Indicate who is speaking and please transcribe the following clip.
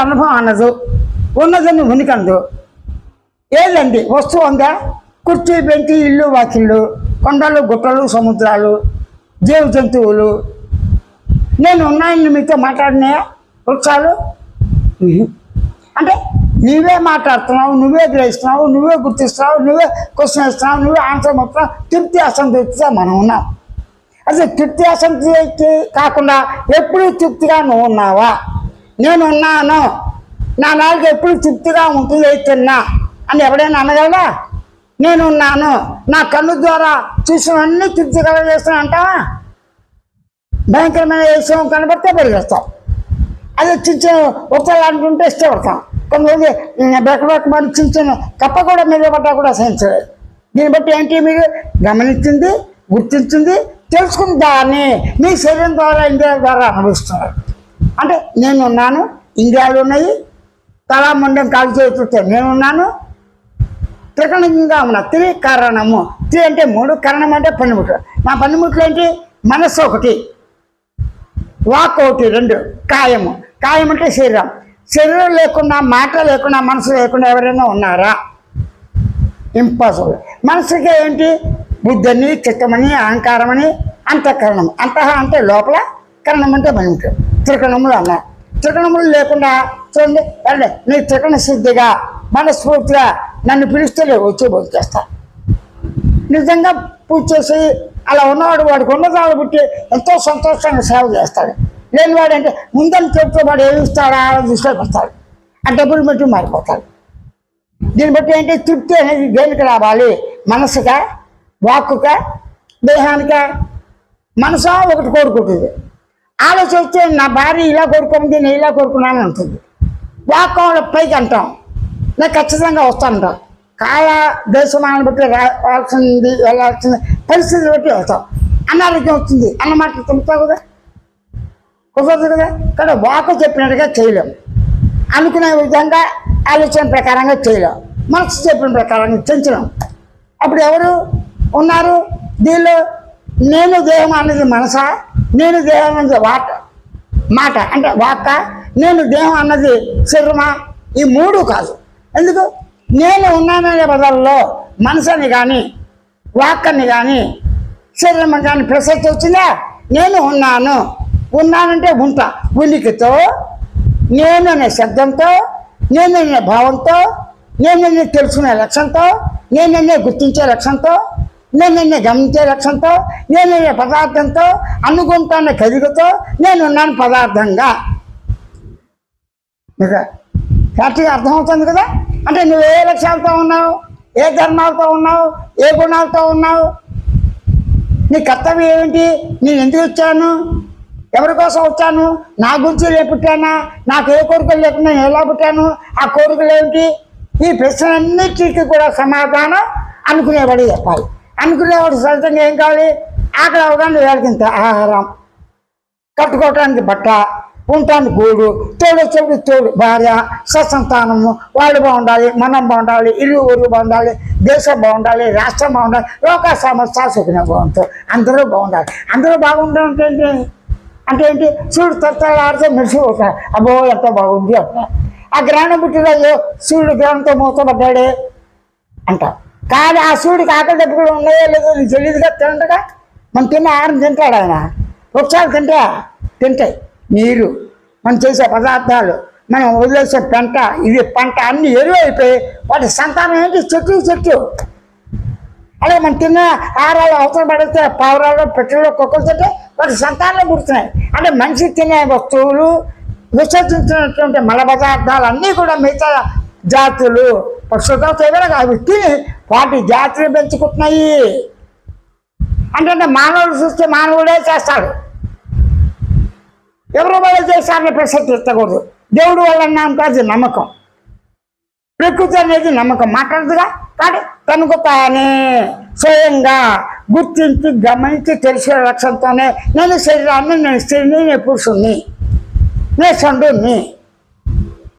Speaker 1: అనుభవం అన్నదు, ఉన్నదని ఉనికందు. ఏదండి వస్తువు ఉందా? కుర్చీ, బెంచి, ఇల్లు, వాకిళ్ళు, కొండలు, గుట్టలు, సముద్రాలు, జీవ జంతువులు. నేను ఉన్నాయని మీతో మాట్లాడినాయా వృక్షాలు? అంటే నువ్వే మాట్లాడుతున్నావు, నువ్వే గ్రహిస్తున్నావు, నువ్వే గుర్తిస్తున్నావు, నువ్వే క్వశ్చన్ ఇస్తున్నావు, నువ్వే ఆన్సర్ మొత్తం. తృప్తి అసంతృప్తిగా మనం ఉన్నాం. అసలు తృప్తి అసంతృప్తి కాకుండా ఎప్పుడు తృప్తిగా నువ్వు ఉన్నావా? నేను ఉన్నాను, నా నాలుగు ఎప్పుడు తృప్తిగా ఉంటుంది తిన్నా అని ఎవడైనా అనగలరా? నేను ఉన్నాను, నా కన్ను ద్వారా చూసినవన్నీ తృప్తిగా చేస్తున్నా అంటావా? భయంకరమైన విషయం కనబడితే పరిగెస్తాం. అదే చిన్న చిన్న ఉత్తరాలు అనుకుంటే ఇష్టపడతాం. కొంతమంది బెక్కబెక్కమని చిన్న చిన్న కప్ప కూడా మీద పడ్డా కూడా సహించలేదు. దీన్ని బట్టి ఏంటి? మీరు గమనించింది, గుర్తించింది, తెలుసుకున్న దాన్ని మీ శరీరం ద్వారా, ఇంద్రియాల ద్వారా అనుభవిస్తున్నారు. అంటే నేనున్నాను, ఇంద్రియాలు ఉన్నాయి, తల మొండం కాలు చేతులతో నేనున్నాను. త్రికరణంగా ఉన్నా. త్రికరణము. త్రి అంటే మూడు, కరణం అంటే పనిముట్లు. నా పనిముట్లు ఏంటి? మనస్సు ఒకటి, వాక్ ఒకటి, రెండు. కాయము. కాయం అంటే శరీరం. శరీరం లేకుండా, మాట లేకుండా, మనసు లేకుండా ఎవరైనా ఉన్నారా? ఇంపాసిబుల్. మనసుకి ఏంటి? బుద్ధని, చిత్తమని, అహంకారమని, అంతఃకరణం. అంతః అంటే లోపల, కరణం అంటే పనిముట్లు. త్రికరణములు అన్నారు. త్రికరణములు లేకుండా చూడండి, అంటే నీ త్రికరణ సిద్ధిగా మనస్ఫూర్తిగా నన్ను పిలిస్తే వచ్చి భోజనం చేస్తా. నిజంగా పూజ చేసి అలా ఉన్నవాడు వాడికి ఉన్నదాలు పుట్టి ఎంతో సంతోషంగా సేవ చేస్తాడు. లేనివాడు అంటే ముందని చెప్తే వాడు ఏమి ఇస్తాడా దృష్టిలోకి వస్తాడు. ఆ డబ్బులు బట్టి మారిపోతాడు. దీన్ని బట్టి ఏంటి? తృప్తి అనేది దేనికి రావాలి? మనసుగా, వాక్కుగా, దేహానికా? మనసా ఒకటి కోరుకుంటుంది. ఆలోచిస్తే నా భార్య ఇలా కోరుకుంది, నేను ఇలా కోరుకున్నాను అంటుంది. వాక్కు పైకి అంటాం, నేను ఖచ్చితంగా వస్తానంటాం. కాల దేశమాలను బట్టి రావాల్సింది, వెళ్ళాల్సింది, పరిస్థితులు బట్టి వెళ్తాం. అనారోగ్యం వచ్చింది అన్నమాట తింటావు కదా, కుదరదు కదా. కానీ వాకు చెప్పినట్టుగా చేయలేం, అనుకునే విధంగా ఆలోచన ప్రకారంగా చేయలేం, మనసు చెప్పిన ప్రకారంగా చెంచలేం. అప్పుడు ఎవరు ఉన్నారు దీనిలో? నేను దేహం అన్నది మనసా? నేను దేహం అన్నది మాట అంటే వాక్క? నేను దేహం అన్నది శరీరమా? ఈ మూడు కాదు. ఎందుకు? నేను ఉన్నాననే పదాల్లో మనసుని కానీ, వాక్కని కానీ, శరీరం కానీ ప్రసక్తి వచ్చిందా? నేను ఉన్నాను. ఉన్నానంటే ఉంటా. ఉనికితో, నేను అనే శబ్దంతో, నేను అనే భావంతో, నేను తెలుసుకునే లక్ష్యంతో, నేను గుర్తించే లక్ష్యంతో, నేను గమనించే లక్ష్యంతో, నేను పదార్థంతో, అనుకుంటాన్న కదిగతో నేనున్నాను పదార్థంగా. మీకు కరెక్ట్గా అర్థమవుతుంది కదా. అంటే నువ్వు ఏ లక్ష్యాలతో ఉన్నావు, ఏ ధర్మాలతో ఉన్నావు, ఏ గుణాలతో ఉన్నావు, నీ కర్తవ్యం ఏమిటి? నేను ఎందుకు వచ్చాను, ఎవరి కోసం వచ్చాను, నా గురించి రేపు పుట్టానా, నాకు ఏ కోరికలు లేకుండా నేను ఎలా పుట్టాను, ఆ కోరికలు ఏమిటి? ఈ ప్రశ్నలన్నిటికీ కూడా సమాధానం అనుకునేవాడు చెప్పాలి. అనుకునేవాడు సహజంగా ఏం కావాలి? ఆకలి అవగానే వేడికింత ఆహారం, కట్టుకోవటానికి బట్ట, ఉండటానికి గూడు, తోడు వచ్చేప్పుడు తోడు భార్య, సత్సంతానము, వాళ్ళు బాగుండాలి, మనం బాగుండాలి, ఇల్లు ఊరు బాగుండాలి, దేశం బాగుండాలి, రాష్ట్రం బాగుండాలి, లోక సమస్య సుఖిన బాగుంటుంది, అందరూ బాగుండాలి. అందరూ బాగుండాలంటే ఏంటి? అంటే ఏంటి? సూర్యుడు తత్వాడితే మెరిసి పోతాడు, అబ్బో ఎంత బాగుంది అంట. ఆ గ్రహణం పుట్టినరోజు సూర్యుడు గ్రహణంతో మూతపడ్డాడే అంట. కానీ ఆ సూర్యుడికి ఆకలి దెబ్బలు ఉన్నాయో లేదో నీకు తెలియదుగా, తింటగా. మనం తిన్న ఆహారం తింటాడు ఆయన. వృక్షాలు తింటాయి, నీరు, మనం చేసే పదార్థాలు, మనం వదిలేసే పెంట, ఇది పంట అన్ని ఎరువు అయిపోయి వాటి సంతానం ఏంటి? చెట్టు. అలాగే మనం తిన్న ఆహారాలు అవసరం పడితే పావురాలు, పెట్టెలు, కుక్కలు తింటే వాటి సంతానం పుడుతున్నాయి. అంటే మనిషి తినే వస్తువులు, విసర్జించినటువంటి మల పదార్థాలు అన్నీ కూడా మిగతా జాతులు, పక్షులతో ఎవరైనా అవి తిని వాటి జాతులు పెంచుకుంటున్నాయి. అంటే మానవుడు చూస్తే మానవుడే చేస్తాడు, ఎవరు వల్ల చేస్తారని ప్రసక్తి ఎత్తకూడదు. దేవుడు వల్ల అంటారు నమ్మకం, ప్రకృతి అనేది నమ్మకం మాట్లాడుతుగా. కానీ తనకు తానే స్వయంగా గుర్తించి గమనించి తెలిసిన లక్ష్యంతోనే నేను శరీరాన్ని, నేను స్త్రీని, నేను పురుషుణ్ణి, నేను సండుని,